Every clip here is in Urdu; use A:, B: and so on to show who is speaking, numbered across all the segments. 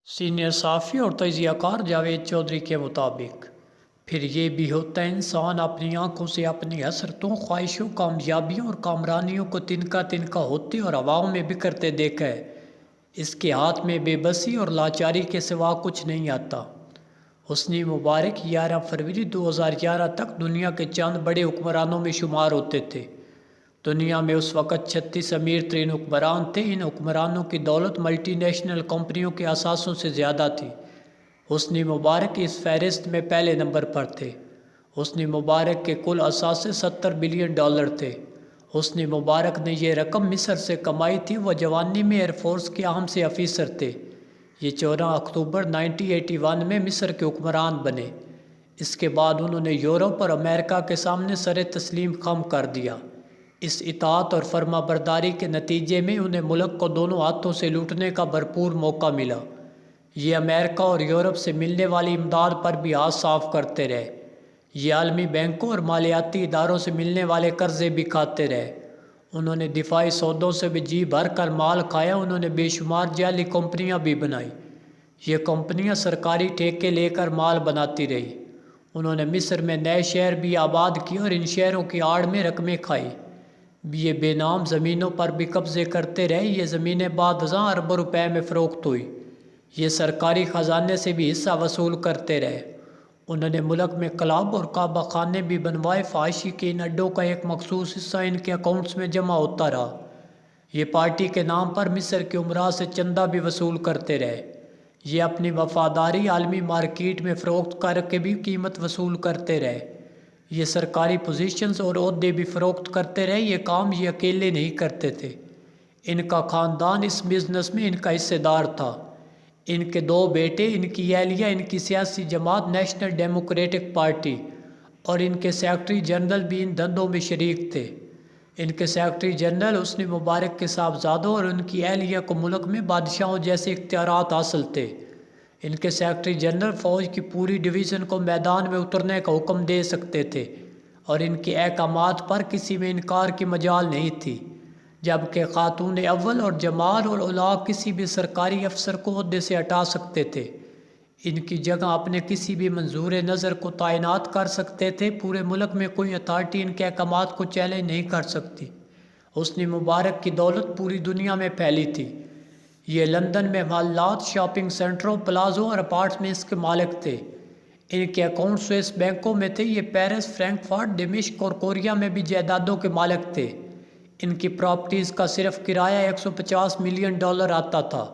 A: سینئر صحافی اور تجزیہ کار جاوید چودھری کے مطابق پھر یہ بھی ہوتا ہے انسان اپنی آنکھوں سے اپنی حسرتوں، خواہشوں، کامیابیوں اور کامرانیوں کو تنکا تنکا ہوتے اور ہواؤں میں بکھرتے دیکھا ہے۔ اس کے ہاتھ میں بے بسی اور لاچاری کے سوا کچھ نہیں آتا۔ حسنی مبارک 11 فروری 2011 تک دنیا کے چند بڑے حکمرانوں میں شمار ہوتے تھے۔ دنیا میں اس وقت 36 امیر ترین حکمران تھے۔ ان حکمرانوں کی دولت ملٹی نیشنل کمپنیوں کے اثاثوں سے زیادہ تھی۔ حسنی مبارک اس فہرست میں پہلے نمبر پر تھے۔ حسنی مبارک کے کل اثاثے $70 بلین تھے۔ حسنی مبارک نے یہ رقم مصر سے کمائی تھی۔ وہ جوانی میں ایئر فورس کے اہم سے افیسر تھے۔ یہ 14 اکتوبر 1981 میں مصر کے حکمران بنے۔ اس کے بعد انہوں نے یورپ اور امریکہ کے سامنے سر تسلیم خم کر دیا۔ اس اطاعت اور فرما برداری کے نتیجے میں انہیں ملک کو دونوں ہاتھوں سے لوٹنے کا بھرپور موقع ملا۔ یہ امریکہ اور یورپ سے ملنے والی امداد پر بھی ہاتھ صاف کرتے رہے۔ یہ عالمی بینکوں اور مالیاتی اداروں سے ملنے والے قرضے بھی کھاتے رہے۔ انہوں نے دفاعی سودوں سے بھی جی بھر کر مال کھایا۔ انہوں نے بے شمار جعلی کمپنیاں بھی بنائیں۔ یہ کمپنیاں سرکاری ٹھیکے لے کر مال بناتی رہی۔ انہوں نے مصر میں نئے شہر بھی آباد کیے اور ان شہروں کی آڑ میں رقمیں کھائی۔ یہ بے نام زمینوں پر بھی قبضے کرتے رہے۔ یہ زمینیں بعد ازاں اربوں روپے میں فروخت ہوئی۔ یہ سرکاری خزانے سے بھی حصہ وصول کرتے رہے۔ انہوں نے ملک میں کلب اور کعبہ خانے بھی بنوائے۔ فحاشی کے ان اڈوں کا ایک مخصوص حصہ ان کے اکاؤنٹس میں جمع ہوتا رہا۔ یہ پارٹی کے نام پر مصر کے امراء سے چندہ بھی وصول کرتے رہے۔ یہ اپنی وفاداری عالمی مارکیٹ میں فروخت کر کے بھی قیمت وصول کرتے رہے۔ یہ سرکاری پوزیشنز اور عہدے بھی فروخت کرتے رہے۔ یہ کام یہ اکیلے نہیں کرتے تھے۔ ان کا خاندان اس بزنس میں ان کا حصہ دار تھا۔ ان کے 2 بیٹے، ان کی اہلیہ، ان کی سیاسی جماعت نیشنل ڈیموکریٹک پارٹی اور ان کے سیکرٹری جنرل بھی ان دھندوں میں شریک تھے۔ ان کے سیکرٹری جنرل حسنی مبارک کے صاحبزادوں اور ان کی اہلیہ کو ملک میں بادشاہوں جیسے اختیارات حاصل تھے۔ ان کے سیکرٹری جنرل فوج کی پوری ڈویژن کو میدان میں اترنے کا حکم دے سکتے تھے اور ان کے احکامات پر کسی میں انکار کی مجال نہیں تھی، جبکہ خاتون اول اور جمال اور اولیاء کسی بھی سرکاری افسر کو عہدے سے ہٹا سکتے تھے، ان کی جگہ اپنے کسی بھی منظور نظر کو تعینات کر سکتے تھے۔ پورے ملک میں کوئی اتھارٹی ان کے احکامات کو چیلنج نہیں کر سکتی۔ حسنی مبارک کی دولت پوری دنیا میں پھیلی تھی۔ یہ لندن میں محلات، شاپنگ سینٹروں، پلازوں اور اپارٹمنٹس کے مالک تھے۔ ان کے اکاؤنٹ سوئس بینکوں میں تھے۔ یہ پیرس، فرینکفرٹ، دمشق اور کوریا میں بھی جائیدادوں کے مالک تھے۔ ان کی پراپرٹیز کا صرف کرایہ $150 ملین آتا تھا۔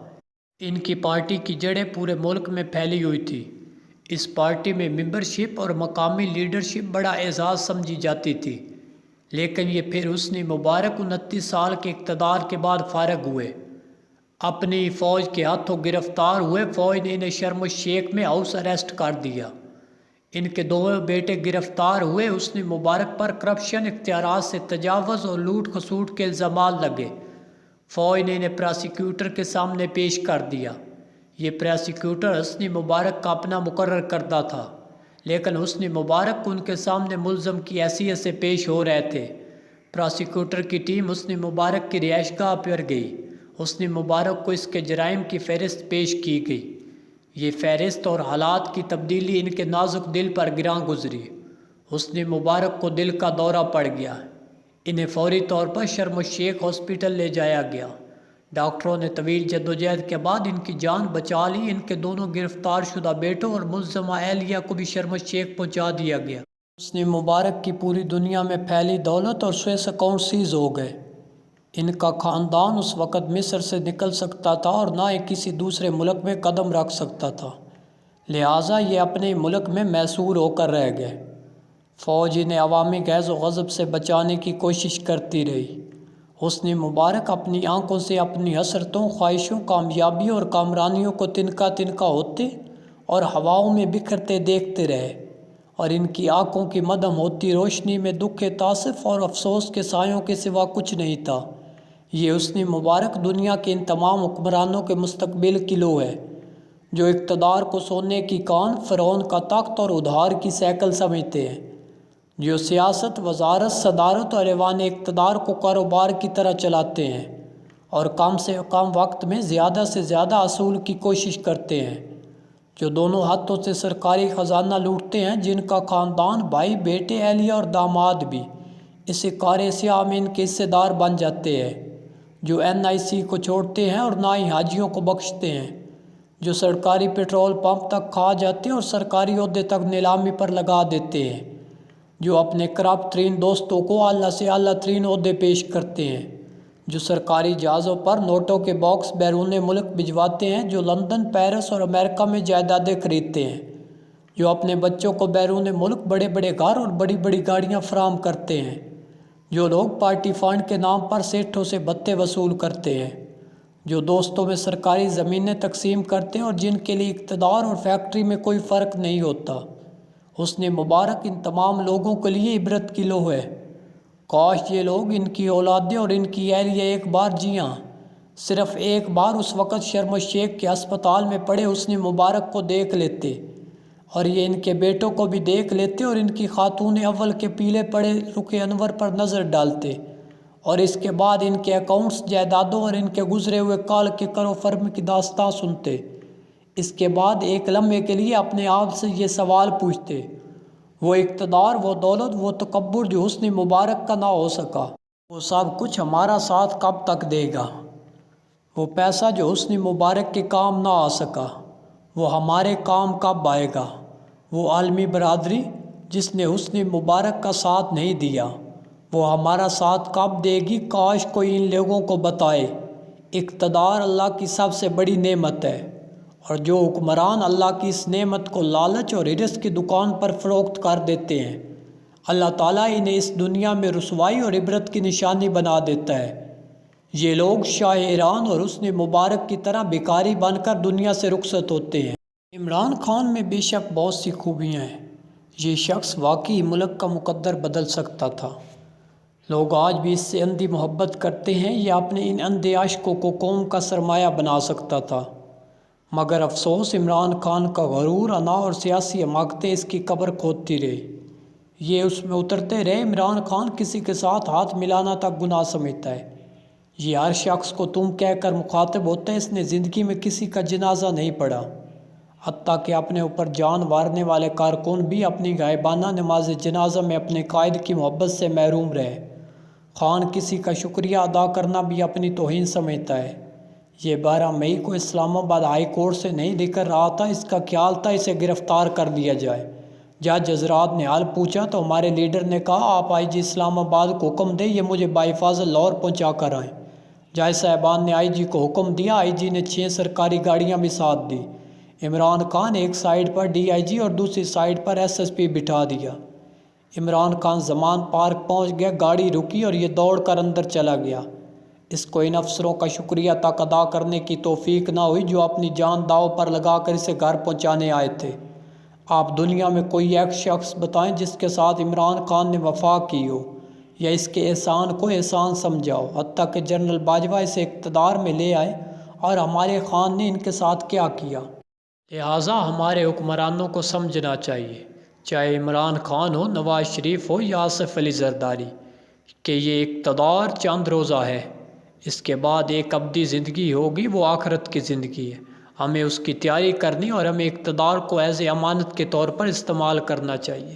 A: ان کی پارٹی کی جڑیں پورے ملک میں پھیلی ہوئی تھی۔ اس پارٹی میں ممبرشپ اور مقامی لیڈرشپ بڑا اعزاز سمجھی جاتی تھی۔ لیکن یہ پھر حسنی مبارک 29 سال کے اقتدار کے بعد فارغ ہوئے۔ اپنی فوج کے ہاتھوں گرفتار ہوئے۔ فوج نے انہیں شرم الشیخ میں ہاؤس اریسٹ کر دیا۔ ان کے 2 بیٹے گرفتار ہوئے۔ حسنی مبارک پر کرپشن، اختیارات سے تجاوز اور لوٹ کھسوٹ کے الزامات لگے۔ فوج نے انہیں پراسیکیوٹر کے سامنے پیش کر دیا۔ یہ پراسیکیوٹر حسنی مبارک کا اپنا مقرر کردہ تھا، لیکن حسنی مبارک کو ان کے سامنے ملزم کی حیثیت سے پیش ہو رہے تھے۔ پراسیکیوٹر کی ٹیم حسنی مبارک کی رہائش گاہ پر گئی۔ حسنی مبارک کو اس کے جرائم کی فہرست پیش کی گئی۔ یہ فہرست اور حالات کی تبدیلی ان کے نازک دل پر گراں گزری۔ حسنی مبارک کو دل کا دورہ پڑ گیا۔ انہیں فوری طور پر شرم الشیخ ہاسپٹل لے جایا گیا۔ ڈاکٹروں نے طویل جدوجہد کے بعد ان کی جان بچا لی۔ ان کے دونوں گرفتار شدہ بیٹوں اور ملزمہ اہلیہ کو بھی شرم الشیخ پہنچا دیا گیا۔ حسنی مبارک کی پوری دنیا میں پھیلی دولت اور سوئس اکاؤنٹ سیز ہو گئے۔ ان کا خاندان اس وقت مصر سے نکل سکتا تھا اور نہ ہی کسی دوسرے ملک میں قدم رکھ سکتا تھا، لہٰذا یہ اپنے ملک میں محصور ہو کر رہ گئے۔ فوج انہیں عوامی غیظ و غضب سے بچانے کی کوشش کرتی رہی۔ حسنی مبارک اپنی آنکھوں سے اپنی حسرتوں، خواہشوں، کامیابیوں اور کامرانیوں کو تنکا تنکا ہوتے اور ہواؤں میں بکھرتے دیکھتے رہے، اور ان کی آنکھوں کی مدھم ہوتی روشنی میں دکھ، تاسف اور افسوس کے سایوں کے سوا کچھ نہیں تھا۔ یہ حسنی مبارک دنیا کے ان تمام حکمرانوں کے مستقبل کی لو ہے، جو اقتدار کو سونے کی کان، فرعون کا تخت اور ادھار کی سیکل سمجھتے ہیں، جو سیاست، وزارت، صدارت اور ایوان اقتدار کو کاروبار کی طرح چلاتے ہیں اور کم سے کم وقت میں زیادہ سے زیادہ اصول کی کوشش کرتے ہیں، جو دونوں ہاتھوں سے سرکاری خزانہ لوٹتے ہیں، جن کا خاندان، بھائی، بیٹے، اہلیہ اور داماد بھی اس کارِ سیاہ میں ان کے حصے دار بن جاتے ہیں، جو NIC کو چھوڑتے ہیں اور نہ ہی حاجیوں کو بخشتے ہیں، جو سرکاری پیٹرول پمپ تک کھا جاتے ہیں اور سرکاری عہدے تک نیلامی پر لگا دیتے ہیں، جو اپنے کرپٹ ترین دوستوں کو اعلیٰ سے اعلیٰ ترین عہدے پیش کرتے ہیں، جو سرکاری جہازوں پر نوٹوں کے باکس بیرون ملک بھجواتے ہیں، جو لندن، پیرس اور امریکہ میں جائیدادیں خریدتے ہیں، جو اپنے بچوں کو بیرون ملک بڑے بڑے گھر اور بڑی بڑی گاڑیاں فراہم کرتے ہیں، جو لوگ پارٹی فنڈ کے نام پر سیٹھوں سے بھتے وصول کرتے ہیں، جو دوستوں میں سرکاری زمینیں تقسیم کرتے ہیں اور جن کے لیے اقتدار اور فیکٹری میں کوئی فرق نہیں ہوتا، حسن مبارک ان تمام لوگوں کے لیے عبرت کی لوح ہے۔ کاش یہ لوگ، ان کی اولادیں اور ان کی اہلیہ ایک بار جیاں، صرف ایک بار اس وقت شرم الشیخ کے اسپتال میں پڑے حسن مبارک کو دیکھ لیتے، اور یہ ان کے بیٹوں کو بھی دیکھ لیتے اور ان کی خاتون اول کے پیلے پڑے رخ انور پر نظر ڈالتے، اور اس کے بعد ان کے اکاؤنٹس، جائیدادوں اور ان کے گزرے ہوئے کال کے کر و فرم کی داستان سنتے۔ اس کے بعد ایک لمحے کے لیے اپنے آپ سے یہ سوال پوچھتے، وہ اقتدار، وہ دولت، وہ تکبر جو حسن مبارک کا نہ ہو سکا، وہ سب کچھ ہمارا ساتھ کب تک دے گا؟ وہ پیسہ جو حسن مبارک کے کام نہ آ سکا، وہ ہمارے کام کب آئے گا؟ وہ عالمی برادری جس نے حسن مبارک کا ساتھ نہیں دیا، وہ ہمارا ساتھ کب دے گی؟ کاش کوئی ان لوگوں کو بتائے۔ اقتدار اللہ کی سب سے بڑی نعمت ہے، اور جو حکمران اللہ کی اس نعمت کو لالچ اور حرص کی دکان پر فروخت کر دیتے ہیں، اللہ تعالیٰ انہیں اس دنیا میں رسوائی اور عبرت کی نشانی بنا دیتا ہے۔ یہ لوگ شاہ ایران اور حسن مبارک کی طرح بھکاری بن کر دنیا سے رخصت ہوتے ہیں۔ عمران خان میں بے شک بہت سی خوبیاں ہیں، یہ شخص واقعی ملک کا مقدر بدل سکتا تھا۔ لوگ آج بھی اس سے اندھی محبت کرتے ہیں، یہ اپنے ان اندھے عشقوں کو قوم کا سرمایہ بنا سکتا تھا، مگر افسوس عمران خان کا غرور، انا اور سیاسی حماقتیں اس کی قبر کھودتی رہی۔ یہ اس میں اترتے رہے۔ عمران خان کسی کے ساتھ ہاتھ ملانا تک گناہ سمجھتا ہے۔ یہ ہر شخص کو تم کہہ کر مخاطب ہوتا ہے۔ اس نے زندگی میں کسی کا جنازہ نہیں پڑھا، حتیٰ کہ اپنے اوپر جان مارنے والے کارکن بھی اپنی غائبانہ نماز جنازہ میں اپنے قائد کی محبت سے محروم رہے۔ خان کسی کا شکریہ ادا کرنا بھی اپنی توہین سمجھتا ہے۔ یہ 12 مئی کو اسلام آباد ہائی کورٹ سے نہیں نکل رہا تھا، اس کا خیال تھا اسے گرفتار کر دیا جائے۔ جج حضرات نے حال پوچھا تو ہمارے لیڈر نے کہا، آپ IG اسلام آباد کو حکم دیں، یہ مجھے بحفاظت لاہور پہنچا کر آئیں۔ جج صاحبان نے IG کو حکم دیا۔ IG نے 6 سرکاری گاڑیاں بھی ساتھ دی۔ عمران خان ایک سائیڈ پر DIG اور دوسری سائیڈ پر SSP بٹھا دیا۔ عمران خان زمان پارک پہنچ گیا، گاڑی رکی اور یہ دوڑ کر اندر چلا گیا۔ اس کو ان افسروں کا شکریہ تک ادا کرنے کی توفیق نہ ہوئی جو اپنی جان داؤ پر لگا کر اسے گھر پہنچانے آئے تھے۔ آپ دنیا میں کوئی ایک شخص بتائیں جس کے ساتھ عمران خان نے وفا کی ہو یا اس کے احسان کو احسان سمجھا ہو، حتیٰ کہ جنرل باجوہ اسے اقتدار میں لے آئے، اور ہمارے خان نے ان کے ساتھ کیا کیا؟ لہٰذا ہمارے حکمرانوں کو سمجھنا چاہیے، چاہے عمران خان ہو، نواز شریف ہو یا آصف علی زرداری، کہ یہ اقتدار چند روزہ ہے، اس کے بعد ایک ابدی زندگی ہوگی، وہ آخرت کی زندگی ہے۔ ہمیں اس کی تیاری کرنی اور ہمیں اقتدار کو ایز اے امانت کے طور پر استعمال کرنا چاہیے۔